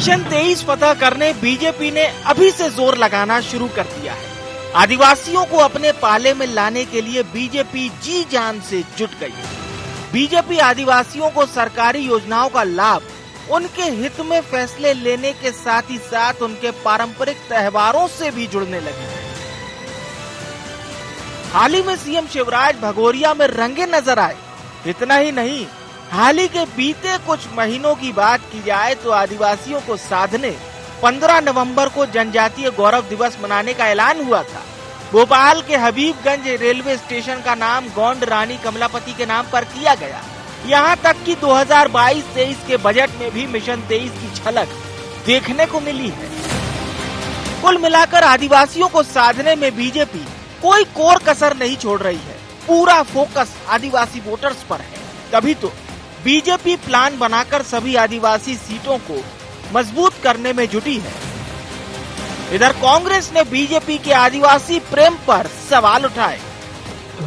Mission 23 फतह करने BJP ने अभी से जोर लगाना शुरू कर दिया है। आदिवासियों को अपने पाले में लाने के लिए बीजेपी जी जान से जुट गई है। बीजेपी आदिवासियों को सरकारी योजनाओं का लाभ, उनके हित में फैसले लेने के साथ ही साथ उनके पारंपरिक त्योहारों से भी जुड़ने लगी है। हाल ही में सीएम शिवराज भगोरिया में रंगे नजर आए। इतना ही नहीं, हाल ही के बीते कुछ महीनों की बात की जाए तो आदिवासियों को साधने 15 नवंबर को जनजातीय गौरव दिवस मनाने का ऐलान हुआ था। भोपाल के हबीबगंज रेलवे स्टेशन का नाम गोंड रानी कमलापति के नाम पर किया गया। यहाँ तक कि 2022-23 के बजट में भी मिशन 23 की झलक देखने को मिली है। कुल मिलाकर आदिवासियों को साधने में बीजेपी कोई कोर कसर नहीं छोड़ रही है। पूरा फोकस आदिवासी वोटर्स पर है। तभी तो बीजेपी प्लान बनाकर सभी आदिवासी सीटों को मजबूत करने में जुटी है। इधर कांग्रेस ने बीजेपी के आदिवासी प्रेम पर सवाल उठाए।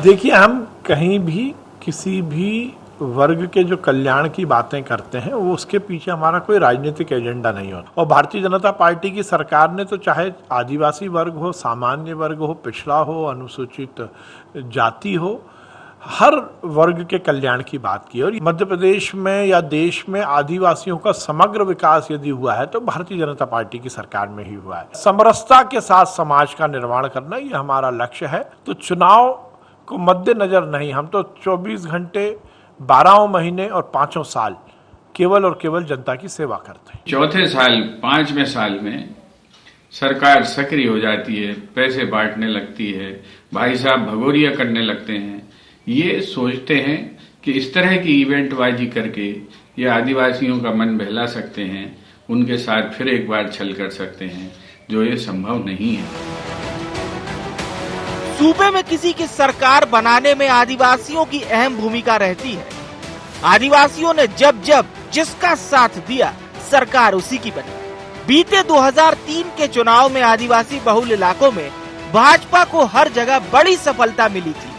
देखिए, हम कहीं भी किसी भी वर्ग के जो कल्याण की बातें करते हैं वो उसके पीछे हमारा कोई राजनीतिक एजेंडा नहीं होता। और भारतीय जनता पार्टी की सरकार ने तो चाहे आदिवासी वर्ग हो, सामान्य वर्ग हो, पिछड़ा हो, अनुसूचित जाति हो, हर वर्ग के कल्याण की बात की। और मध्य प्रदेश में या देश में आदिवासियों का समग्र विकास यदि हुआ है तो भारतीय जनता पार्टी की सरकार में ही हुआ है। समरसता के साथ समाज का निर्माण करना ये हमारा लक्ष्य है। तो चुनाव को मद्देनजर नहीं, हम तो 24 घंटे 12 महीने और 5 साल केवल और केवल जनता की सेवा करते हैं। चौथे साल 5वें साल में सरकार सक्रिय हो जाती है, पैसे बांटने लगती है, भाई साहब भगोरिया करने लगते हैं। ये सोचते हैं कि इस तरह की इवेंटबाजी करके ये आदिवासियों का मन बहला सकते हैं, उनके साथ फिर एक बार छल कर सकते हैं, जो ये संभव नहीं है। सूबे में किसी की सरकार बनाने में आदिवासियों की अहम भूमिका रहती है। आदिवासियों ने जब जब जिसका साथ दिया, सरकार उसी की बनी। बीते 2003 के चुनाव में आदिवासी बहुल इलाकों में भाजपा को हर जगह बड़ी सफलता मिली थी,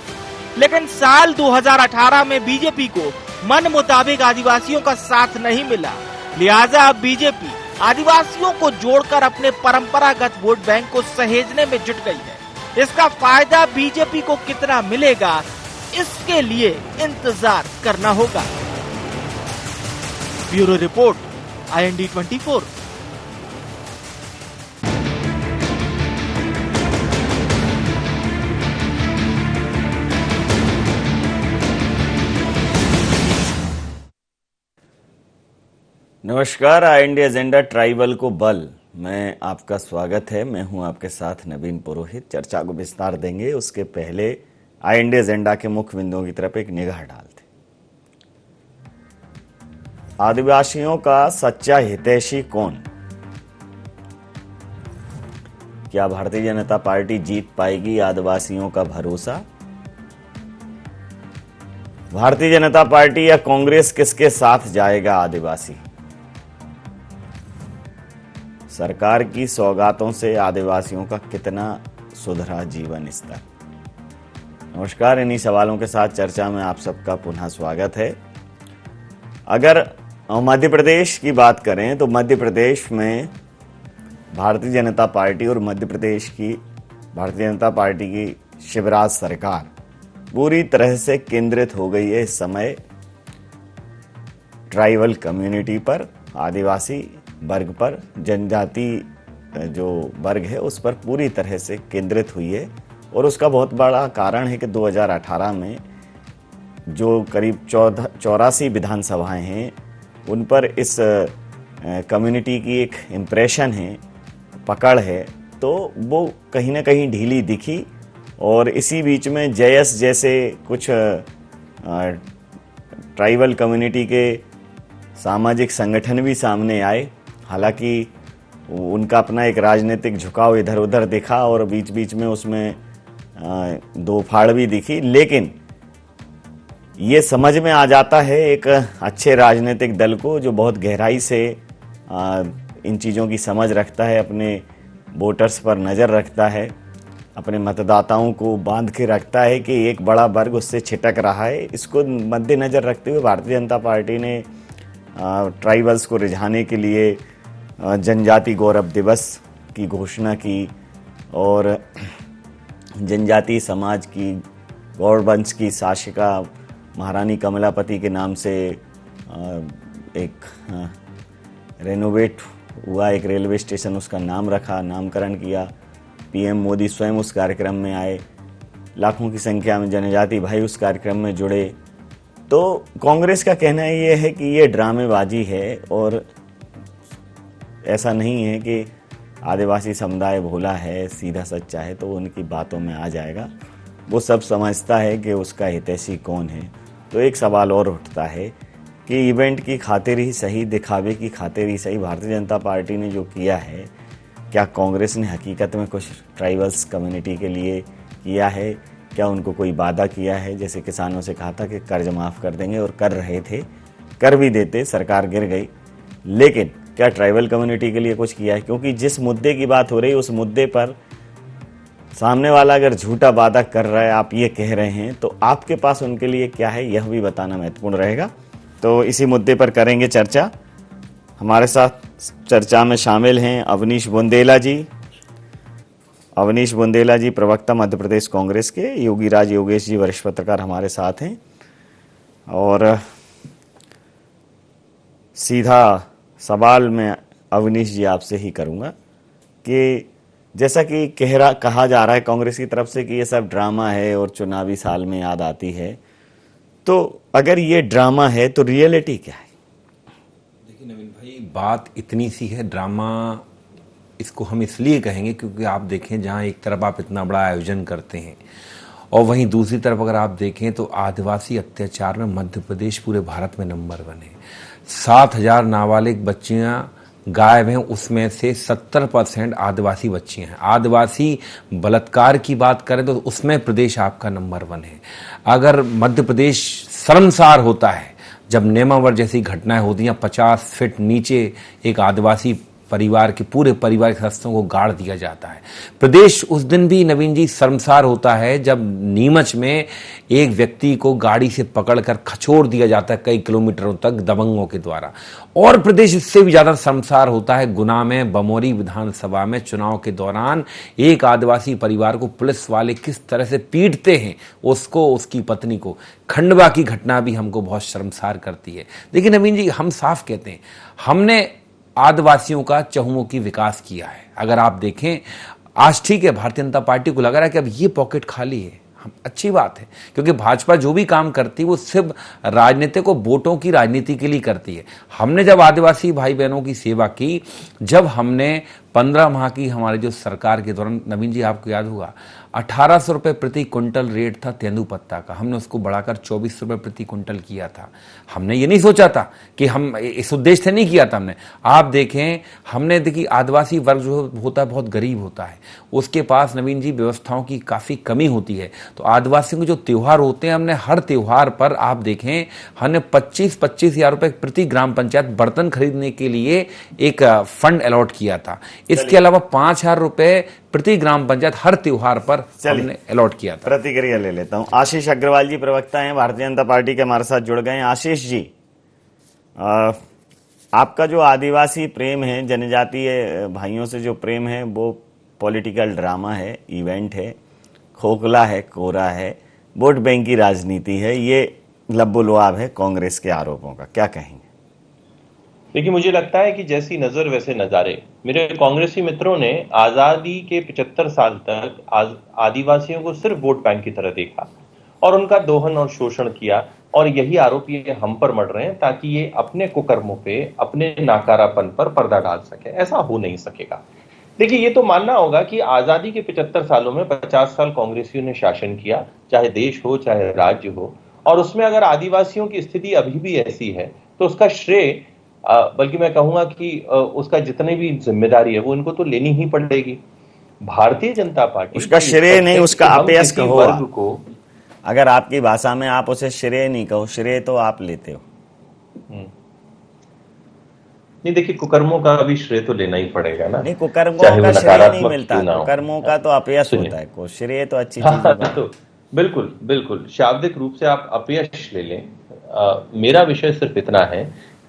लेकिन साल 2018 में बीजेपी को मन मुताबिक आदिवासियों का साथ नहीं मिला। लिहाजा अब बीजेपी आदिवासियों को जोड़कर अपने परंपरागत वोट बैंक को सहेजने में जुट गई है। इसका फायदा बीजेपी को कितना मिलेगा, इसके लिए इंतजार करना होगा। Bureau report, IND 24। नमस्कार, IND एजेंडा ट्राइबल को बल में आपका स्वागत है। मैं हूं आपके साथ नवीन पुरोहित। चर्चा को विस्तार देंगे, उसके पहले IND एजेंडा के मुख्य बिंदुओं की तरफ एक निगाह डालते। आदिवासियों का सच्चा हितैषी कौन? क्या भारतीय जनता पार्टी जीत पाएगी आदिवासियों का भरोसा? भारतीय जनता पार्टी या कांग्रेस, किसके साथ जाएगा आदिवासी? सरकार की सौगातों से आदिवासियों का कितना सुधरा जीवन स्तर? नमस्कार, इन्हीं सवालों के साथ चर्चा में आप सबका पुनः स्वागत है। अगर मध्य प्रदेश की बात करें तो मध्य प्रदेश में भारतीय जनता पार्टी और भारतीय जनता पार्टी की शिवराज सरकार पूरी तरह से केंद्रित हो गई है इस समय ट्राइबल कम्युनिटी पर, आदिवासी वर्ग पर, जनजाति जो वर्ग है उस पर पूरी तरह से केंद्रित हुई है। और उसका बहुत बड़ा कारण है कि 2018 में जो करीब 84 विधानसभाएं हैं उन पर इस कम्युनिटी की एक इम्प्रेशन है, पकड़ है, तो वो कहीं ना कहीं ढीली दिखी। और इसी बीच में JS जैसे कुछ ट्राइबल कम्युनिटी के सामाजिक संगठन भी सामने आए। हालांकि उनका अपना एक राजनीतिक झुकाव इधर उधर दिखा और बीच बीच में उसमें दो फाड़ भी दिखी, लेकिन ये समझ में आ जाता है एक अच्छे राजनीतिक दल को जो बहुत गहराई से इन चीज़ों की समझ रखता है, अपने वोटर्स पर नज़र रखता है, अपने मतदाताओं को बांध के रखता है कि एक बड़ा वर्ग उससे छिटक रहा है। इसको मद्देनज़र रखते हुए भारतीय जनता पार्टी ने ट्राइबल्स को रिझाने के लिए जनजाति गौरव दिवस की घोषणा की और जनजाति समाज की गौरवंश की शासिका महारानी कमलापति के नाम से एक रेनोवेट हुआ एक रेलवे स्टेशन, उसका नाम रखा, नामकरण किया। पीएम मोदी स्वयं उस कार्यक्रम में आए, लाखों की संख्या में जनजाति भाई उस कार्यक्रम में जुड़े। तो कांग्रेस का कहना ये है कि ये ड्रामेबाजी है और ऐसा नहीं है कि आदिवासी समुदाय भोला है, सीधा सच्चा है तो उनकी बातों में आ जाएगा। वो सब समझता है कि उसका हितैषी कौन है। तो एक सवाल और उठता है कि इवेंट की खातिर ही सही, दिखावे की खातिर ही सही भारतीय जनता पार्टी ने जो किया है, क्या कांग्रेस ने हकीकत में कुछ ट्राइबल्स कम्युनिटी के लिए किया है? क्या उनको कोई वादा किया है? जैसे किसानों से कहा था कि कर्ज माफ़ कर देंगे और कर रहे थे, कर भी देते, सरकार गिर गई, लेकिन क्या ट्राइबल कम्युनिटी के लिए कुछ किया है? क्योंकि जिस मुद्दे की बात हो रही है उस मुद्दे पर सामने वाला अगर झूठा वादा कर रहा है, आप ये कह रहे हैं, तो आपके पास उनके लिए क्या है यह भी बताना महत्वपूर्ण रहेगा। तो इसी मुद्दे पर करेंगे चर्चा। हमारे साथ चर्चा में शामिल हैं अवनीश बुंदेला जी। अवनीश बुंदेला जी प्रवक्ता मध्य प्रदेश कांग्रेस के, योगीराज योगेश जी वरिष्ठ पत्रकार हमारे साथ हैं। और सीधा सवाल मैं अवनीश जी आपसे ही करूंगा कि जैसा कि कहा जा रहा है कांग्रेस की तरफ से कि ये सब ड्रामा है और चुनावी साल में याद आती है, तो अगर ये ड्रामा है तो रियलिटी क्या है? देखिए नवीन भाई, बात इतनी सी है, ड्रामा इसको हम इसलिए कहेंगे क्योंकि आप देखें जहां एक तरफ आप इतना बड़ा आयोजन करते हैं और वहीं दूसरी तरफ अगर आप देखें तो आदिवासी अत्याचार में मध्य प्रदेश पूरे भारत में नंबर 1 है। 7,000 नाबालिग बच्चियां गायब हैं, उसमें से 70% आदिवासी बच्चियां हैं। आदिवासी बलात्कार की बात करें तो उसमें प्रदेश आपका नंबर 1 है। अगर मध्य प्रदेश शर्मसार होता है जब नेमावर जैसी घटनाएं होती हैं, 50 फीट नीचे एक आदिवासी परिवार के पूरे परिवार के सदस्यों को गाड़ दिया जाता है। प्रदेश उस दिन भी नवीन जी शर्मसार होता है जब नीमच में एक व्यक्ति को गाड़ी से पकड़कर खचोड़ दिया जाता है कई किलोमीटरों तक दबंगों के द्वारा। और प्रदेश इससे भी ज्यादा शर्मसार होता है गुना में बमोरी विधानसभा में चुनाव के दौरान एक आदिवासी परिवार को पुलिस वाले किस तरह से पीटते हैं, उसको, उसकी पत्नी को। खंडवा की घटना भी हमको बहुत शर्मसार करती है। देखिए नवीन जी, हम साफ कहते हैं हमने आदिवासियों का चहुमुखी विकास किया है। अगर आप देखें आज ठीक है, भारतीय जनता पार्टी को लग रहा है कि अब ये पॉकेट खाली है, अच्छी बात है, क्योंकि भाजपा जो भी काम करती है वो सिर्फ राजनीति को, वोटों की राजनीति के लिए करती है। हमने जब आदिवासी भाई बहनों की सेवा की, जब हमने 15 माह की हमारे जो सरकार के दौरान, नवीन जी आपको याद होगा 1800 रुपये प्रति क्विंटल रेट था तेंदुपत्ता का, हमने उसको बढ़ाकर 2400 रुपये प्रति क्विंटल किया था। हमने ये नहीं सोचा था कि हम इस उद्देश्य से नहीं किया था हमने। आप देखें, हमने देखिए आदिवासी वर्ग जो होता है बहुत गरीब होता है, उसके पास नवीन जी व्यवस्थाओं की काफ़ी कमी होती है। तो आदिवासियों के जो त्यौहार होते हैं, हमने हर त्यौहार पर आप देखें हमने 25-25 हज़ार रुपये प्रति ग्राम पंचायत बर्तन खरीदने के लिए एक फंड अलॉट किया था। इसके अलावा 5,000 रुपये प्रति ग्राम पंचायत हर त्योहार पर हमने अलॉट किया था। प्रतिक्रिया ले लेता हूं। आशीष अग्रवाल जी प्रवक्ता हैं भारतीय जनता पार्टी के, हमारे साथ जुड़ गए हैं। आशीष जी, आपका जो आदिवासी प्रेम है, जनजातीय भाइयों से जो प्रेम है, वो पॉलिटिकल ड्रामा है, इवेंट है, खोखला है, कोरा है, वोट बैंक की राजनीति है, ये लब्बो-लुआब है कांग्रेस के आरोपों का, क्या कहेंगे? देखिए, मुझे लगता है कि जैसी नजर वैसे नजारे। मेरे कांग्रेसी मित्रों ने आजादी के 75 साल तक आदिवासियों को सिर्फ वोट बैंक की तरह देखा और उनका दोहन और शोषण किया, और यही आरोप ये हम पर मढ़ रहे हैं ताकि ये अपने कुकर्मों पे, अपने नाकारापन पर पर्दा डाल सके। ऐसा हो नहीं सकेगा। देखिए, ये तो मानना होगा कि आजादी के 75 सालों में 50 साल कांग्रेसियों ने शासन किया, चाहे देश हो चाहे राज्य हो, और उसमें अगर आदिवासियों की स्थिति अभी भी ऐसी है तो उसका श्रेय, बल्कि मैं कहूंगा कि उसका जितनी भी जिम्मेदारी है वो इनको तो लेनी ही पड़ेगी। भारतीय जनता पार्टी उसका श्रेय नहीं, उसका अपयश कहो आप। अगर आपकी भाषा में आप उसे श्रेय नहीं कहो, श्रेय तो आप लेते हो। नहीं, देखिए, कुकर्मों का भी श्रेय तो लेना ही पड़ेगा ना। नहीं, कुकर्मों का श्रेय नहीं मिलता, कुकर्मों का तो अपयश होता है, को श्रेय तो अच्छी चीज है। तो बिल्कुल बिल्कुल शाब्दिक रूप से आप अपयश ले लें। मेरा विषय सिर्फ इतना है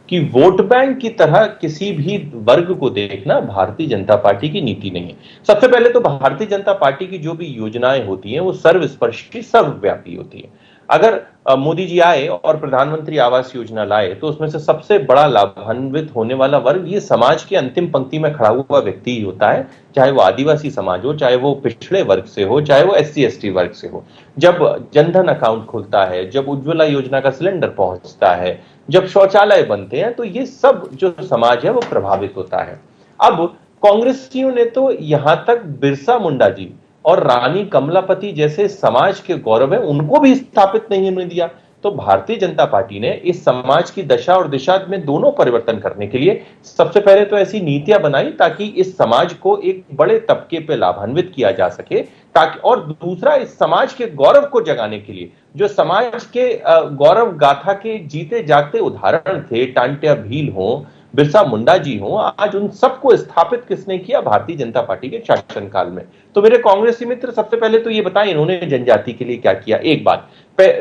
कि वोट बैंक की तरह किसी भी वर्ग को देखना भारतीय जनता पार्टी की नीति नहीं है। सबसे पहले तो भारतीय जनता पार्टी की जो भी योजनाएं होती हैं वो सर्वस्पर्शी सर्वव्यापी होती है। अगर मोदी जी आए और प्रधानमंत्री आवास योजना लाए तो उसमें से सबसे बड़ा लाभान्वित होने वाला वर्ग ये समाज की अंतिम पंक्ति में खड़ा हुआ व्यक्ति ही होता है, चाहे वो आदिवासी समाज हो, चाहे वो पिछड़े वर्ग से हो, चाहे वो SC/ST वर्ग से हो। जब जनधन अकाउंट खुलता है, जब उज्ज्वला योजना का सिलेंडर पहुंचता है, जब शौचालय बनते हैं, तो ये सब जो समाज है वो प्रभावित होता है। अब कांग्रेसियों ने तो यहां तक बिरसा मुंडा जी और रानी कमलापति जैसे समाज के गौरव है उनको भी स्थापित नहीं होने दिया। तो भारतीय जनता पार्टी ने इस समाज की दशा और दिशा में दोनों परिवर्तन करने के लिए सबसे पहले तो ऐसी नीतियां बनाई ताकि इस समाज को एक बड़े तबके पे लाभान्वित किया जा सके, ताकि, और दूसरा इस समाज के गौरव को जगाने के लिए जो समाज के गौरव गाथा के जीते जागते उदाहरण थे, टांट्या भील हो, बिरसा मुंडा जी हो, आज उन सबको स्थापित किसने किया? भारतीय जनता पार्टी के शासनकाल में। तो मेरे कांग्रेसी मित्र सबसे पहले तो ये बताएं इन्होंने जनजाति के लिए क्या किया। एक बात,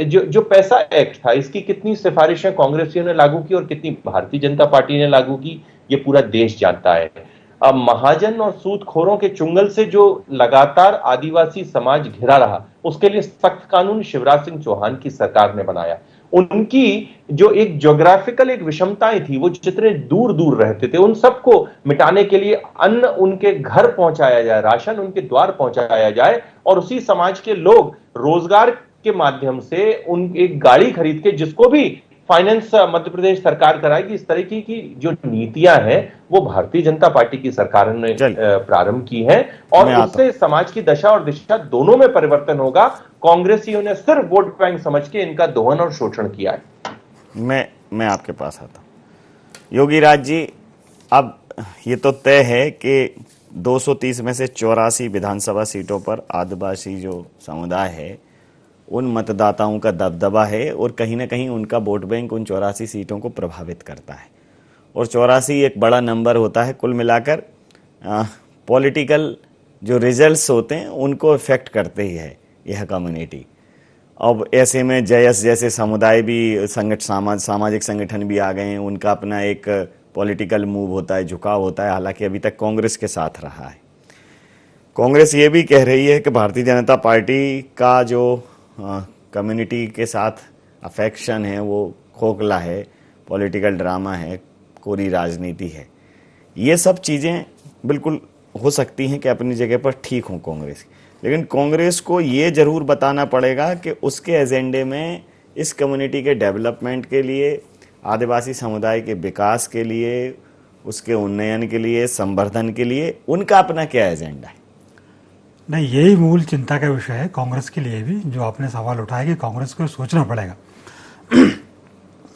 जो पैसा एक्ट था इसकी कितनी सिफारिशें कांग्रेसियों ने लागू की और कितनी भारतीय जनता पार्टी ने लागू की, ये पूरा देश जानता है। अब महाजन और सूदखोरों के चुंगल से जो लगातार आदिवासी समाज घिरा रहा, उसके लिए सख्त कानून शिवराज सिंह चौहान की सरकार ने बनाया। उनकी जो एक ज्योग्राफिकल एक विषमताएं थी, वो जितने दूर दूर रहते थे, उन सबको मिटाने के लिए अन्न उनके घर पहुंचाया जाए, राशन उनके द्वार पहुंचाया जाए और उसी समाज के लोग रोजगार के माध्यम से उन एक गाड़ी खरीद के, जिसको भी फाइनेंस मध्य प्रदेश सरकार कराएगी, इस तरीके की जो नीतियां हैं वो भारतीय जनता पार्टी की सरकार ने प्रारंभ की है और उससे समाज की दशा और दिशा दोनों में परिवर्तन होगा। कांग्रेसियों ने सिर्फ वोट बैंक समझ के इनका दोहन और शोषण किया है। मैं आपके पास आता हूं योगी राज जी। अब ये तो तय है कि 230 में से 84 विधानसभा सीटों पर आदिवासी जो समुदाय है उन मतदाताओं का दबदबा है और कहीं ना कहीं उनका वोट बैंक उन 84 सीटों को प्रभावित करता है और 84 एक बड़ा नंबर होता है। कुल मिलाकर पॉलिटिकल जो रिजल्ट्स होते हैं उनको इफेक्ट करते ही है यह कम्युनिटी। अब ऐसे में JS जैसे समुदाय भी सामाजिक संगठन भी आ गए हैं, उनका अपना एक पॉलिटिकल मूव होता है, झुकाव होता है। हालांकि अभी तक कांग्रेस के साथ रहा है। कांग्रेस ये भी कह रही है कि भारतीय जनता पार्टी का जो कम्युनिटी के साथ अफेक्शन है वो खोखला है, पॉलिटिकल ड्रामा है, कोरी राजनीति है। ये सब चीज़ें बिल्कुल हो सकती हैं कि अपनी जगह पर ठीक हों कांग्रेस, लेकिन कांग्रेस को ये ज़रूर बताना पड़ेगा कि उसके एजेंडे में इस कम्युनिटी के डेवलपमेंट के लिए, आदिवासी समुदाय के विकास के लिए, उसके उन्नयन के लिए, संवर्धन के लिए उनका अपना क्या एजेंडा है। नहीं, यही मूल चिंता का विषय है कांग्रेस के लिए भी, जो आपने सवाल उठाया कि कांग्रेस को सोचना पड़ेगा।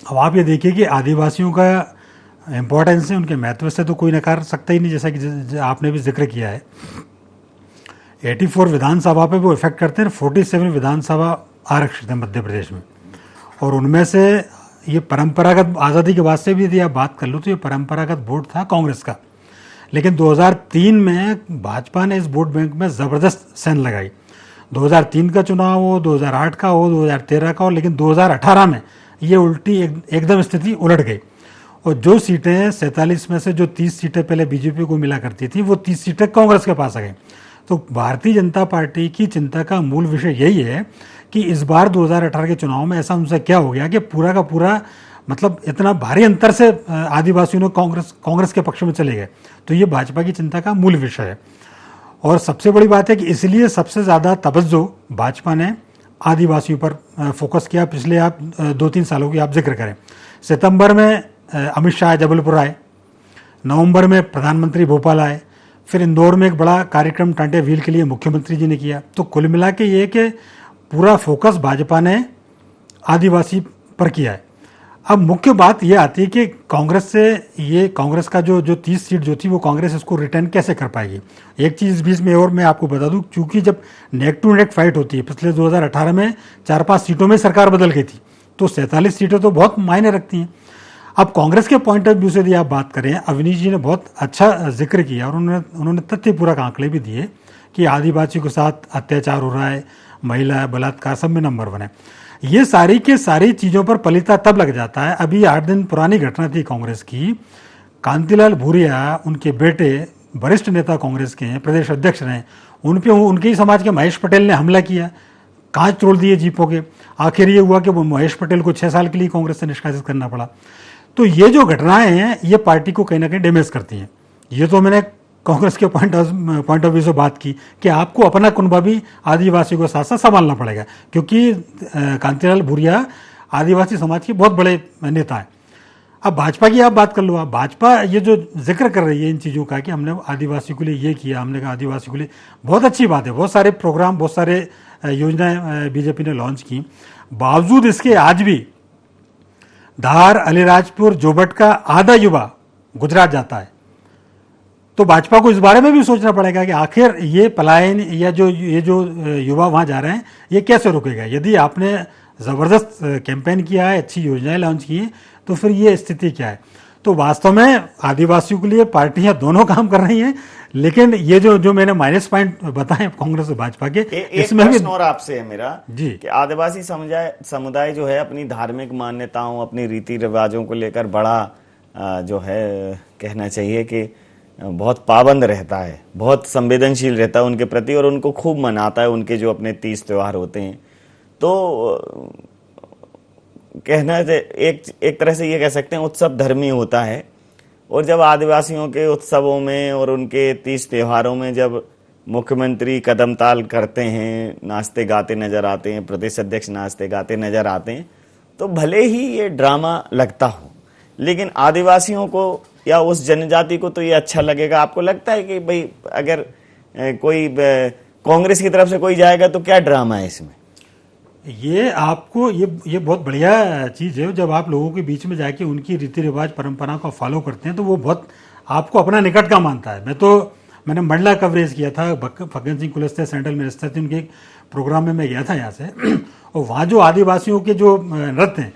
अब आप ये देखिए कि आदिवासियों का इम्पोर्टेंस है, उनके महत्व से तो कोई नकार सकता ही नहीं, जैसा कि आपने भी जिक्र किया है। 84 विधानसभा पे वो इफेक्ट करते हैं। 47 विधानसभा आरक्षित है मध्य प्रदेश में और उनमें से ये परंपरागत, आज़ादी के बाद से भी यदि आप बात कर लो तो ये परंपरागत वोट था कांग्रेस का। लेकिन 2003 में भाजपा ने इस वोट बैंक में ज़बरदस्त सेंध लगाई। 2003 का चुनाव हो, 2008 का हो, 2013 का हो, लेकिन 2018 में ये उल्टी एकदम स्थिति उलट गई और जो सीटें 47 में से जो 30 सीटें पहले बीजेपी को मिला करती थी वो 30 सीटें कांग्रेस के पास आ गई। तो भारतीय जनता पार्टी की चिंता का मूल विषय यही है कि इस बार 2018 के चुनाव में ऐसा उनसे क्या हो गया कि पूरा का पूरा मतलब इतना भारी अंतर से आदिवासियों ने कांग्रेस के पक्ष में चले गए। तो ये भाजपा की चिंता का मूल विषय है और सबसे बड़ी बात है कि इसलिए सबसे ज़्यादा तवज्जो भाजपा ने आदिवासियों पर फोकस किया। पिछले आप 2-3 सालों की आप जिक्र करें, सितंबर में अमित शाह जबलपुर आए, नवंबर में प्रधानमंत्री भोपाल आए, फिर इंदौर में एक बड़ा कार्यक्रम टांटे व्हील के लिए मुख्यमंत्री जी ने किया। तो कुल मिला के ये कि पूरा फोकस भाजपा ने आदिवासी पर किया है। अब मुख्य बात यह आती है कि कांग्रेस से ये कांग्रेस का जो 30 सीट जो थी वो कांग्रेस इसको रिटर्न कैसे कर पाएगी। एक चीज़ इस बीच में और मैं आपको बता दूं, क्योंकि जब नेक टू नेक फाइट होती है, पिछले 2018 में 4-5 सीटों में सरकार बदल गई थी, तो 47 सीटें तो बहुत मायने रखती हैं। अब कांग्रेस के पॉइंट ऑफ व्यू से यदि आप बात करें, अवनीश जी ने बहुत अच्छा जिक्र किया और उन्होंने तथ्यपूर्वक आंकड़े भी दिए कि आदिवासियों के साथ अत्याचार हो रहा है, महिला बलात्कार सब में नंबर 1 है। ये सारी के सारी चीज़ों पर पलीता तब लग जाता है। अभी 8 दिन पुरानी घटना थी कांग्रेस की, कांतिलाल भूरिया उनके बेटे वरिष्ठ नेता कांग्रेस के हैं, प्रदेश अध्यक्ष रहे, उन पे उनके ही समाज के महेश पटेल ने हमला किया, कांच तोड़ दिए जीपों के। आखिर ये हुआ कि वो महेश पटेल को 6 साल के लिए कांग्रेस से निष्कासित करना पड़ा। तो ये जो घटनाएं हैं ये पार्टी को कहीं ना कहीं डैमेज करती हैं। ये तो मैंने कांग्रेस के पॉइंट ऑफ व्यू से बात की कि आपको अपना कुनबा भी आदिवासियों के साथ साथ संभालना पड़ेगा, क्योंकि कांतिलाल भूरिया आदिवासी समाज के बहुत बड़े नेता हैं। अब भाजपा की आप बात कर लो, आप भाजपा ये जो जिक्र कर रही है इन चीज़ों का कि हमने आदिवासियों के लिए ये किया, हमने कहा आदिवासियों के लिए, बहुत अच्छी बात है, बहुत सारे प्रोग्राम, बहुत सारे योजनाएं बीजेपी ने लॉन्च की। बावजूद इसके आज भी धार, अलीराजपुर, जोबट का आधा युवा गुजरात जाता है। तो भाजपा को इस बारे में भी सोचना पड़ेगा कि आखिर ये पलायन या ये जो युवा वहाँ जा रहे हैं ये कैसे रुकेगा। यदि आपने ज़बरदस्त कैंपेन किया है, अच्छी योजनाएं लॉन्च की हैं, तो फिर ये स्थिति क्या है। तो वास्तव में आदिवासियों के लिए पार्टियां दोनों काम कर रही हैं, लेकिन ये जो मैंने माइनस पॉइंट बताए कांग्रेस और भाजपा के, इसमें भी और आपसे है मेरा जी कि आदिवासी समुदाय जो है अपनी धार्मिक मान्यताओं, अपनी रीति रिवाजों को लेकर बड़ा जो है कहना चाहिए कि बहुत पाबंद रहता है, बहुत संवेदनशील रहता है उनके प्रति और उनको खूब मनाता है, उनके जो अपने तीज त्योहार होते हैं। तो कहना एक तरह से ये कह सकते हैं उत्सव धर्मी होता है। और जब आदिवासियों के उत्सवों में और उनके तीज त्योहारों में जब मुख्यमंत्री कदम ताल करते हैं, नाचते गाते नजर आते हैं, प्रदेश अध्यक्ष नाचते गाते नजर आते हैं, तो भले ही ये ड्रामा लगता हो, लेकिन आदिवासियों को या उस जनजाति को तो ये अच्छा लगेगा। आपको लगता है कि भाई अगर कोई कांग्रेस की तरफ से कोई जाएगा तो क्या ड्रामा है इसमें? ये आपको ये बहुत बढ़िया चीज़ है। जब आप लोगों के बीच में जाके उनकी रीति रिवाज परंपरा को फॉलो करते हैं तो वो बहुत आपको अपना निकट का मानता है। मैंने मंडला कवरेज किया था, फग्गन सिंह कुलस्ते सेंट्रल मिनिस्टर थे, उनके एक प्रोग्राम में मैं गया था यहाँ से और वहाँ जो आदिवासियों के जो नृत्य हैं,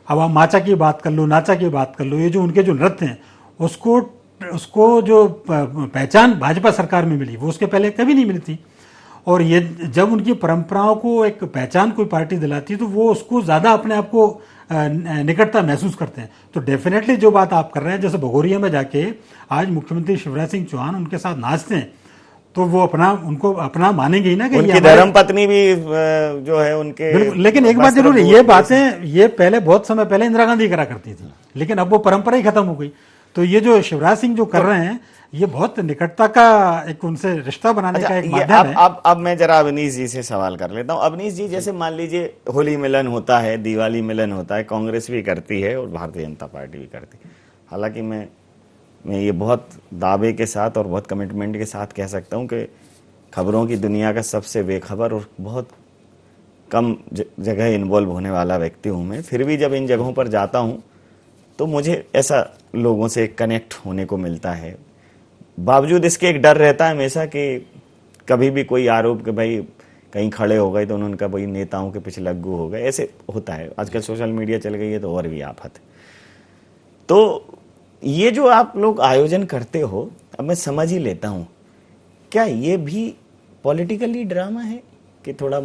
अब आप माचा की बात कर लो, नाचा की बात कर लो, ये जो उनके जो नृत्य हैं उसको जो पहचान भाजपा सरकार में मिली वो उसके पहले कभी नहीं मिली थी। और ये जब उनकी परंपराओं को एक पहचान कोई पार्टी दिलाती है तो वो उसको ज़्यादा अपने आप को निकटता महसूस करते हैं। तो डेफिनेटली जो बात आप कर रहे हैं, जैसे भगोरिया में जाके आज मुख्यमंत्री शिवराज सिंह चौहान उनके साथ नाचते हैं तो वो उनको अपना मानेंगे ही ना कि उनकी धर्म पत्नी भी जो है उनके। लेकिन एक बात जरूर है, ये बातें ये पहले बहुत समय पहले इंदिरा गांधी करा करती थी, लेकिन अब वो परंपरा ही खत्म हो गई। तो ये जो शिवराज सिंह जो कर रहे हैं ये बहुत निकटता का एक उनसे रिश्ता बनाने का एक माध्यम है। अब मैं जरा अवनीश जी से सवाल कर लेता हूँ। अवनीश जी, जैसे मान लीजिए होली मिलन होता है, दिवाली मिलन होता है, कांग्रेस भी करती है और भारतीय जनता पार्टी भी करती है। हालांकि मैं ये बहुत दावे के साथ और बहुत कमिटमेंट के साथ कह सकता हूँ कि खबरों की दुनिया का सबसे बेखबर और बहुत कम जगह इन्वॉल्व होने वाला व्यक्ति हूँ मैं। फिर भी जब इन जगहों पर जाता हूँ तो मुझे ऐसा लोगों से कनेक्ट होने को मिलता है। बावजूद इसके एक डर रहता है हमेशा कि कभी भी कोई आरोप कि भाई कहीं खड़े हो गए तो उन्होंने कहा भाई नेताओं के पीछे लग्गू हो गए, ऐसे होता है। आजकल सोशल मीडिया चल गई है तो और भी आफत है। तो ये जो आप लोग आयोजन करते हो, अब मैं समझ ही लेता हूँ, क्या ये भी पॉलिटिकली ड्रामा है कि थोड़ा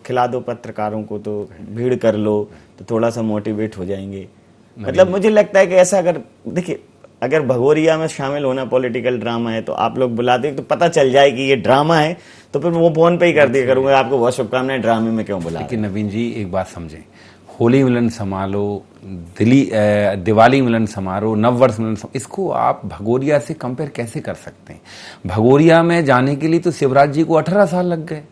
खिला दो पत्रकारों को तो भीड़ कर लो तो थोड़ा सा मोटिवेट हो जाएंगे? मतलब मुझे लगता है कि ऐसा देखिए अगर भगोरिया में शामिल होना पॉलिटिकल ड्रामा है तो आप लोग बुलाते तो पता चल जाए कि ये ड्रामा है, तो फिर वो फोन पे ही कर दिया करूंगा आपको बहुत शुभकामनाएं, ड्रामे में क्यों बुला। लेकिन नवीन जी एक बात समझें, होली मिलन समारोह, दिवाली मिलन समारोह, नववर्ष मिलन समारोह, इसको आप भगोरिया से कंपेयर कैसे कर सकते हैं? भगोरिया में जाने के लिए तो शिवराज जी को 18 साल लग गए।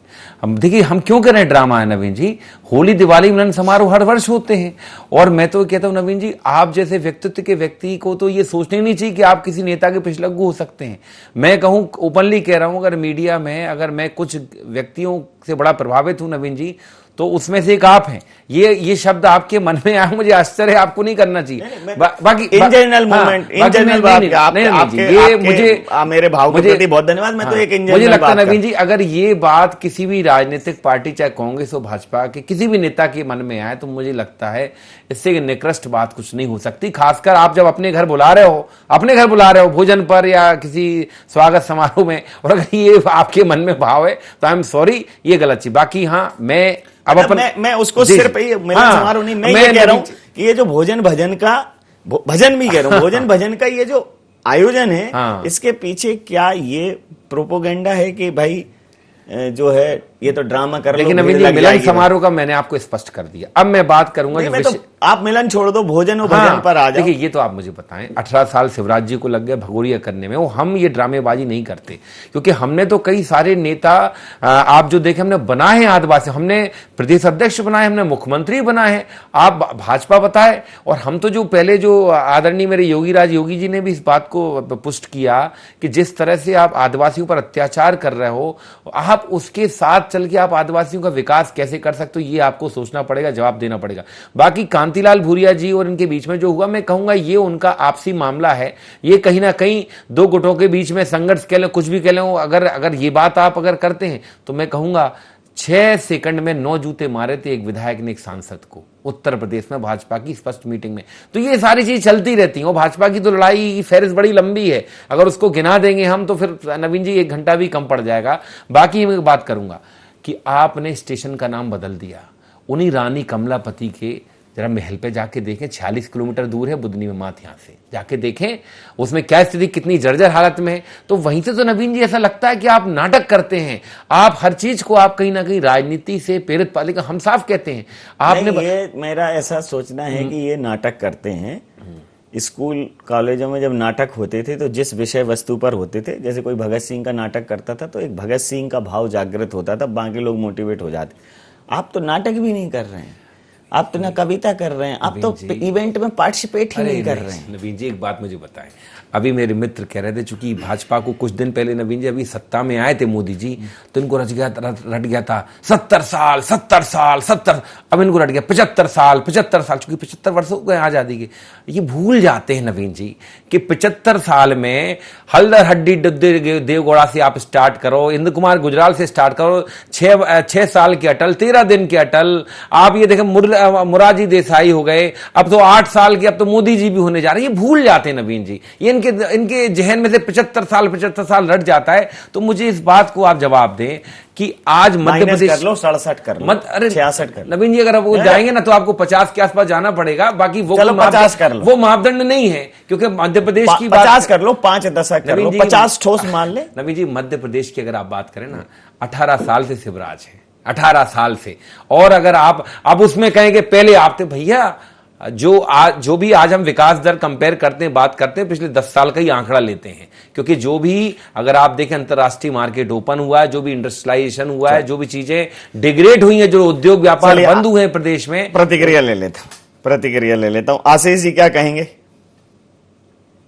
हम देखिए हम क्यों कर रहे हैं ड्रामा है नवीन जी? होली दिवाली मिलन समारोह हर वर्ष होते हैं। और मैं तो कहता हूं नवीन जी, आप जैसे व्यक्तित्व के व्यक्ति को तो ये सोचने नहीं चाहिए कि आप किसी नेता के पिछलग्गू हो सकते हैं। मैं कहूं, ओपनली कह रहा हूं, अगर मीडिया में अगर मैं कुछ व्यक्तियों से बड़ा प्रभावित हूं नवीन जी, तो उसमें से एक आप हैं। ये शब्द आपके मन में आया, मुझे आश्चर्य, आपको नहीं करना चाहिए। बाकी in general movement, in general मेरे भाव के प्रति बहुत धन्यवाद। मैं तो एक मुझे लगता है नवीन जी, अगर ये बात किसी भी राजनीतिक पार्टी, चाहे कांग्रेस हो भाजपा के, किसी भी नेता के मन में आए तो मुझे लगता है इससे निकृष्ट बात कुछ नहीं हो सकती। खासकर आप जब अपने घर बुला रहे हो भोजन पर या किसी स्वागत समारोह में, और अगर ये आपके मन में भाव है तो आई एम सॉरी, ये गलत चीज। बाकी हाँ, मैं अब अपन मैं उसको सिर्फ मिलन समारोह नहीं, मैं ये कह रहा हूँ कि ये जो भोजन भी कह रहा हूँ, भोजन भजन का ये जो आयोजन है, इसके पीछे क्या ये प्रोपोगेंडा है कि भाई जो है ये तो ड्रामा कर लो। लेकिन अभी मिलन समारोह का मैंने आपको स्पष्ट कर दिया। अब मैं बात करूंगा तो आप मिलन छोड़ दो, भोजन और भजन पर आ जाओ। देखिए ये तो आप मुझे बताएं, 18 साल शिवराज जी को लग गए भगोरिया करने में, वो हम ये ड्रामेबाजी नहीं करते, क्योंकि हमने तो कई सारे नेता आप जो देखे हमने बनाए हैं आदिवासी, हमने प्रदेश अध्यक्ष बनाए, हमने मुख्यमंत्री बनाए हैं, आप भाजपा बताए। और हम तो जो पहले जो आदरणीय मेरे योगी जी ने भी इस बात को पुष्ट किया कि जिस तरह से आप आदिवासियों पर अत्याचार कर रहे हो, आप उसके साथ चल के आप आदिवासियों का विकास कैसे कर सकते हो, ये आपको सोचना पड़ेगा, जवाब देना पड़ेगा। बाकी कांतिलाल भूरिया जी और इनके बीच में जो हुआ, मैं कहूंगा ये उनका आपसी मामला है, ये कहीं ना कहीं दो गुटों के बीच में संघर्ष कह लो, कुछ भी कह लो, अगर ये बात आप अगर करते हैं तो मैं कहूंगा 6 सेकंड में 9 जूते मारे थे एक विधायक ने एक सांसद को उत्तर प्रदेश में भाजपा की स्पष्ट मीटिंग में। तो ये सारी चीज चलती रहती हैं, और भाजपा की तो लड़ाई की फहरिस्त बड़ी लंबी है, अगर उसको गिना देंगे हम तो फिर नवीन जी 1 घंटा भी कम पड़ जाएगा। बाकी मैं बात करूंगा कि आपने स्टेशन का नाम बदल दिया, उन्हीं रानी कमलापति के जरा महल पे जाके देखें, 46 किलोमीटर दूर है बुधनी में मात, यहां से जाके देखें उसमें क्या स्थिति, कितनी जर्जर हालत में है। तो वहीं से तो नवीन जी ऐसा लगता है कि आप नाटक करते हैं, आप हर चीज को आप कहीं ना कहीं राजनीति से प्रेरित पाले का हम साफ कहते हैं। आपने ये मेरा ऐसा सोचना है कि ये नाटक करते हैं। स्कूल कॉलेजों में जब नाटक होते थे तो जिस विषय वस्तु पर होते थे, जैसे कोई भगत सिंह का नाटक करता था तो एक भगत सिंह का भाव जागृत होता था, बाकी लोग मोटिवेट हो जाते। आप तो नाटक भी नहीं कर रहे हैं, आप तो ना कविता कर रहे हैं, आप तो इवेंट में पार्टिसिपेट ही नहीं कर रहे हैं। नवीन जी एक बात मुझे बताएं, अभी मेरे मित्र कह रहे थे चूंकि भाजपा को कुछ दिन पहले नवीन जी अभी सत्ता में आए थे मोदी जी, तो इनको रट गया था 70 साल, अब इनको रट गया 75 साल, चूंकि 75 वर्ष हो गए आजादी के। ये भूल जाते हैं नवीन जी कि 75 साल में हल्दर हड्डी देवगौड़ा से आप स्टार्ट करो, इंद्र कुमार गुजराल से स्टार्ट करो, 6 साल के अटल, 13 दिन के अटल, आप ये देखें मुरारजी देसाई हो गए, अब तो 8 साल के, अब तो मोदी जी भी होने जा रहे हैं। ये भूल जाते हैं नवीन जी, ये इनके जहन में से 75 साल रट जाता है। तो मुझे इस बात को आप जवाब दें कि आज मध्य प्रदेश कर लो, 67 कर लो, अरे 66 कर लो। नवीन जी अगर वो जाएंगे ना तो आपको 50 के आसपास जाना पड़ेगा। बाकी वो 50 कर लो, वो मापदंड नहीं है, क्योंकि मध्य प्रदेश की 50 कर लो, 5 दशक कर लो, 50 ठोस मान ले। नवीन जी मध्य प्रदेश की अगर आप बात करें ना, 18 साल से शिवराज है, 18 साल से। और अगर आप उसमें कहेंगे पहले आप थे भैया, जो भी आज हम विकास दर कंपेयर करते हैं, बात करते हैं, पिछले 10 साल का ही आंकड़ा लेते हैं, क्योंकि जो भी अगर आप देखें अंतरराष्ट्रीय मार्केट ओपन हुआ है, जो भी इंडस्ट्रियलाइजेशन हुआ है, जो भी चीजें डिग्रेड हुई हैं, जो उद्योग व्यापार बंद हुए हैं प्रदेश में। प्रतिक्रिया ले लेता हूं। आशीष जी क्या कहेंगे?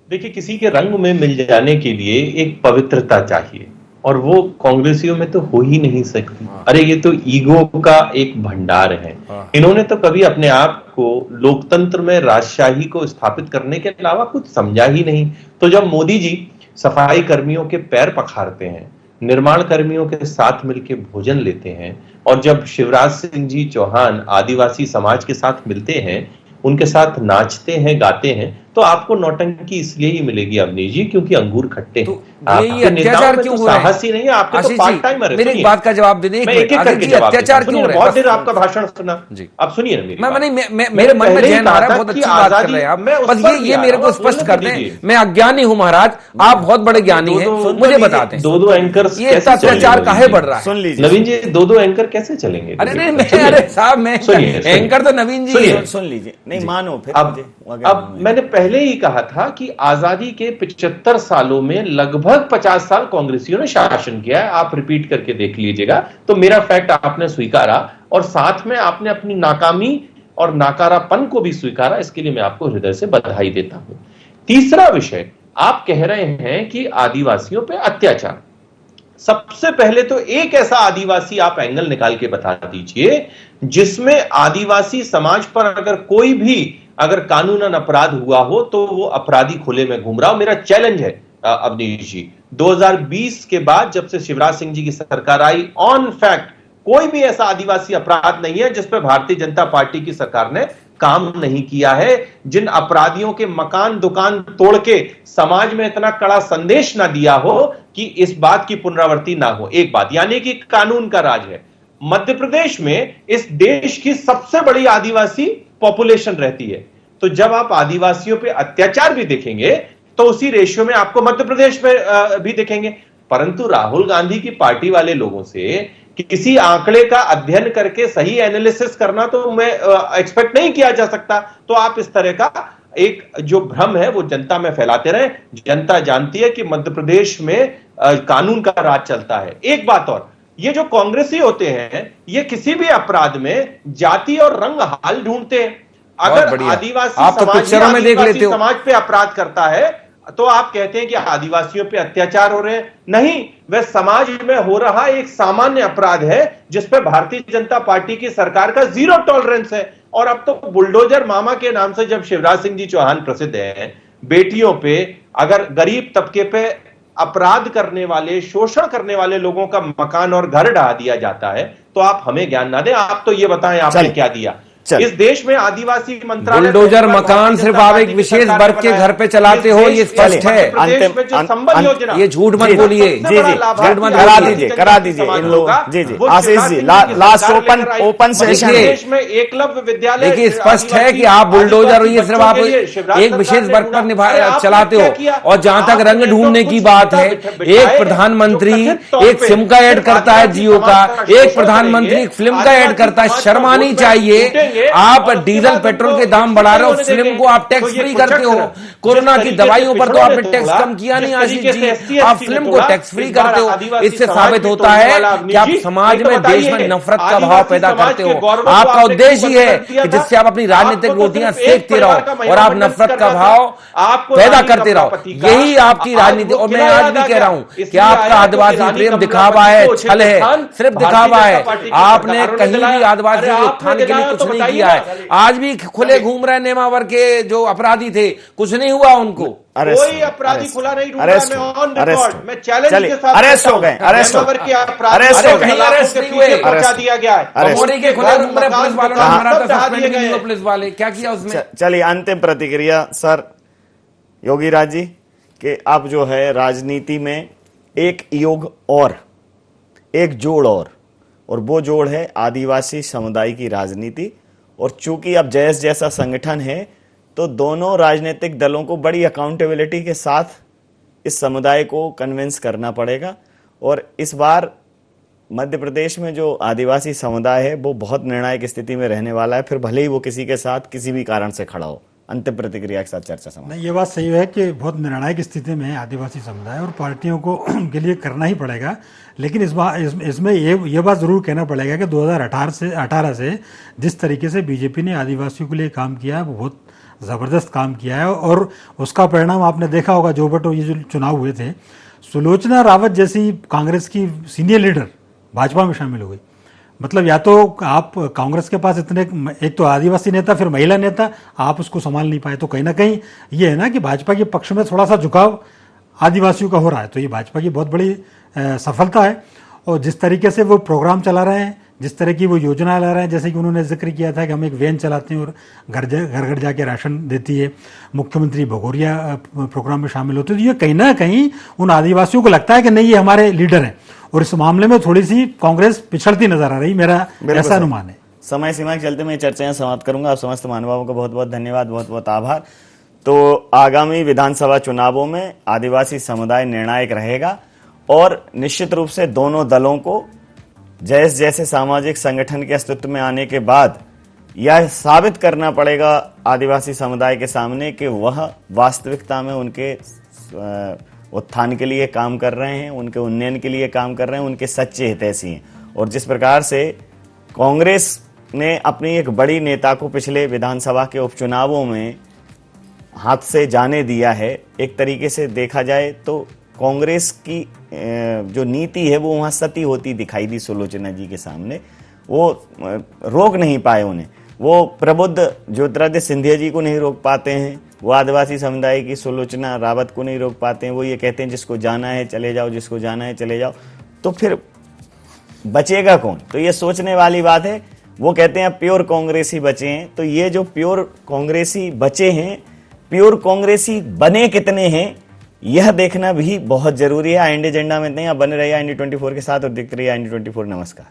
देखिए, किसी के रंग में मिल जाने के लिए एक पवित्रता चाहिए, और वो कांग्रेसियों में तो हो ही नहीं सकती। अरे ये तो ईगो का एक भंडार है। इन्होंने तो कभी अपने आप को लोकतंत्र में राजशाही को स्थापित करने के अलावा कुछ समझा ही नहीं। तो जब मोदी जी सफाई कर्मियों के पैर पखारते हैं, निर्माण कर्मियों के साथ मिलकर भोजन लेते हैं, और जब शिवराज सिंह जी चौहान आदिवासी समाज के साथ मिलते हैं, उनके साथ नाचते हैं, गाते हैं, तो आपको नौटंकी इसलिए ही मिलेगी अवनीश जी क्योंकि अंगूर खट्टे हैं। ये अत्याचार क्यों हो रहा है? साहस ही नहीं है, आपके तो पार्ट टाइमर है। मेरी एक बात का जवाब दे दें, अत्याचार क्यों हो रहा है? बहुत देर आपका भाषण सुना जी, अब सुनिए ना मेरी बात। मेरे मन में जहन आ रहा है, बहुत अच्छी बात कर रहे हैं आप, बस ये मेरे को स्पष्ट कर दें। मैं अज्ञानी हूं महाराज, आप बहुत बड़े ज्ञानी हैं, मुझे बताते हैं 2 एंकर ये अत्याचार काहे बढ़ रहा है? सुन लीजिए नवीन जी, 2 एंकर कैसे चलेंगे? अरे नहीं, अरे साहब मैं एंकर तो नवीन जी सुन लीजिए, नहीं मानो फिर। अब मैंने पहले ही कहा था कि आजादी के 75 सालों में लगभग 50 साल कांग्रेसियों ने शासन किया है। आप रिपीट करके देख लीजिएगा। तो मेरा फैक्ट आपने स्वीकारा, और साथ में आपने अपनी नाकामी और नाकारापन को भी स्वीकारा। इसके लिए मैं आपको हृदय से बधाई देता हूं। तीसरा विषय, आप कह रहे हैं कि आदिवासियों पे अत्याचार। सबसे पहले तो एक ऐसा आदिवासी आप एंगल निकाल के बता दीजिए जिसमें आदिवासी समाज पर अगर कानूनन अपराध हुआ हो तो वो अपराधी खुले में घूम रहा हो। मेरा चैलेंज है अवनीश जी, 2020 के बाद जब से शिवराज सिंह जी की सरकार आई, ऑन फैक्ट कोई भी ऐसा आदिवासी अपराध नहीं है जिस पर भारतीय जनता पार्टी की सरकार ने काम नहीं किया है। जिन अपराधियों के मकान दुकान तोड़ के समाज में इतना कड़ा संदेश ना दिया हो कि इस बात की पुनरावृत्ति ना हो। एक बात, यानी कि कानून का राज है। मध्य प्रदेश में इस देश की सबसे बड़ी आदिवासी पॉपुलेशन रहती है। तो जब आप आदिवासियों पे अत्याचार भी देखेंगे तो उसी रेशियो में आपको मध्य प्रदेश में भी देखेंगे। परंतु राहुल गांधी की पार्टी वाले लोगों से किसी आंकड़े का अध्ययन करके सही एनालिसिस करना तो मैं एक्सपेक्ट नहीं किया जा सकता। तो आप इस तरह का एक जो भ्रम है वो जनता में फैलाते रहे। जनता जानती है कि मध्य प्रदेश में कानून का राज चलता है। एक बात और, ये जो कांग्रेसी होते हैं ये किसी भी अपराध में जाति और रंग हाल ढूंढते हैं। अगर आदिवासी आप तो पिक्चरों में देख लेते हो, समाज पे अपराध करता है तो आप कहते हैं कि आदिवासियों पे अत्याचार हो रहे हैं। नहीं, वह समाज में हो रहा एक सामान्य अपराध है जिस पे भारतीय जनता पार्टी की सरकार का जीरो टॉलरेंस है। और अब तो बुलडोजर मामा के नाम से जब शिवराज सिंह जी चौहान प्रसिद्ध हैं, बेटियों पे, अगर गरीब तबके पे अपराध करने वाले, शोषण करने वाले लोगों का मकान और घर ढहा दिया जाता है, तो आप हमें ज्ञान ना दें, आप तो ये बताएं आपने क्या दिया। इस देश में आदिवासी मंत्रालय, बुलडोजर मकान सिर्फ आप एक विशेष वर्ग के घर पे चलाते हो, ये स्पष्ट है। संबल योजना, ये झूठ मत बोलिए। जी झूठ मत करा दीजिए इन लोगों। जी Ashish ji, last open session में एकलव्य विद्यालय। देखिए स्पष्ट है कि आप बुलडोजर हो, ये सिर्फ आप एक विशेष वर्ग पर चलाते हो। और जहां तक रंग ढूंढने की बात है, एक प्रधानमंत्री एक सिम का ऐड करता है जियो का, एक प्रधानमंत्री एक फिल्म का ऐड करता है। शर्म आनी चाहिए। आप डीजल पेट्रोल के दाम बढ़ा रहे हो, फिल्म को आप टैक्स फ्री करते हो। कोरोना की दवाइयों पर तो आपने टैक्स कम किया नहीं आशीष जी, आप फिल्म को टैक्स फ्री करते हो। इससे साबित होता है कि आप समाज में, देश में नफरत का भाव पैदा करते हो। आपका उद्देश्य ही है कि जिससे आप अपनी राजनीतिक रोटियां सेकते रहो और आप नफरत का भाव पैदा करते रहो। यही आपकी राजनीति। और मैं आज भी कह रहा हूं कि आपका आदिवासी प्रेम दिखावा है, छल है, सिर्फ दिखावा है। आपने कहीं भी आदिवासी के उत्थान के लिए कुछ नहीं किया है। आज भी खुले घूम रहे नेमावर के जो अपराधी थे, कुछ नहीं हुआ उनको। कोई अपराधी खुला नहीं ढूंढ रहा। मैं ऑन रिकॉर्ड, मैं चैलेंज के साथ अरेस्ट हो गए, अरेस्ट हो गए, पहुंचा दिया गया है। मोदी के खुले घूम रहे पुलिस वालों ने हमारा तो सस्पेंड भी नहीं हुआ। पुलिस वाले क्या किया उसमें? चलिए अंतिम प्रतिक्रिया सर योगी राज जी कि अब जो है राजनीति में एक योग और एक जोड़ और वो जोड़ है आदिवासी समुदाय की राजनीति। और चूंकि अब जैस जैसा संगठन है तो दोनों राजनीतिक दलों को बड़ी अकाउंटेबिलिटी के साथ इस समुदाय को कन्विंस करना पड़ेगा। और इस बार मध्य प्रदेश में जो आदिवासी समुदाय है वो बहुत निर्णायक स्थिति में रहने वाला है, फिर भले ही वो किसी के साथ किसी भी कारण से खड़ा हो। अंतिम प्रतिक्रिया के साथ चर्चा समाप्त। नहीं, ये बात सही है कि बहुत निर्णायक स्थिति में है आदिवासी समुदाय और पार्टियों को उनके लिए करना ही पड़ेगा। लेकिन इसमें ये बात ज़रूर कहना पड़ेगा कि 2018 से जिस तरीके से बीजेपी ने आदिवासियों के लिए काम किया है वो बहुत ज़बरदस्त काम किया है। और उसका परिणाम आपने देखा होगा। जो बटो ये जो चुनाव हुए थे, सुलोचना रावत जैसी कांग्रेस की सीनियर लीडर भाजपा में शामिल हो गई। मतलब या तो आप कांग्रेस के पास इतने, एक तो आदिवासी नेता फिर महिला नेता, आप उसको संभाल नहीं पाए। तो कहीं ना कहीं ये है ना कि भाजपा के पक्ष में थोड़ा सा झुकाव आदिवासियों का हो रहा है। तो ये भाजपा की बहुत बड़ी सफलता है। और जिस तरीके से वो प्रोग्राम चला रहे हैं, जिस तरह की वो योजना ला रहे हैं, जैसे कि उन्होंने जिक्र किया था कि हम एक वैन चलाते हैं और घर घर जाके राशन देती है, मुख्यमंत्री भगोरिया प्रोग्राम में शामिल होते हैं। तो ये कहीं ना कहीं उन आदिवासियों को लगता है कि नहीं, ये हमारे लीडर हैं। और इस मामले में थोड़ी सी कांग्रेस पिछड़ती नजर आ रही, मेरा ऐसा अनुमान है। समय सीमा के चलते मैं चर्चाएं समाप्त करूंगा। आप समस्त महानुभावों का बहुत बहुत धन्यवाद, बहुत बहुत आभार। तो आगामी विधानसभा चुनावों में आदिवासी समुदाय निर्णायक रहेगा और निश्चित रूप से दोनों दलों को जैसे सामाजिक संगठन के अस्तित्व में आने के बाद यह साबित करना पड़ेगा आदिवासी समुदाय के सामने कि वह वास्तविकता में उनके उत्थान के लिए काम कर रहे हैं, उनके उन्नयन के लिए काम कर रहे हैं, उनके सच्चे हितैषी हैं। और जिस प्रकार से कांग्रेस ने अपनी एक बड़ी नेता को पिछले विधानसभा के उपचुनावों में हाथ से जाने दिया है, एक तरीके से देखा जाए तो कांग्रेस की जो नीति है वो वहाँ सती होती दिखाई दी सुलोचना जी के सामने। वो रोक नहीं पाए उन्हें। वो प्रबुद्ध ज्योतिरादित्य सिंधिया जी को नहीं रोक पाते हैं, वो आदिवासी समुदाय की सुलोचना रावत को नहीं रोक पाते हैं। वो ये कहते हैं जिसको जाना है चले जाओ, जिसको जाना है चले जाओ। तो फिर बचेगा कौन? तो ये सोचने वाली बात है। वो कहते हैं प्योर कांग्रेसी बचे हैं। तो ये जो प्योर कांग्रेसी बचे हैं, प्योर कांग्रेसी बने कितने हैं यह देखना भी बहुत जरूरी है। इंडिया एजेंडा में नहीं, आप बने रहिए IND24 के साथ और देखते रहिए IND24। नमस्कार।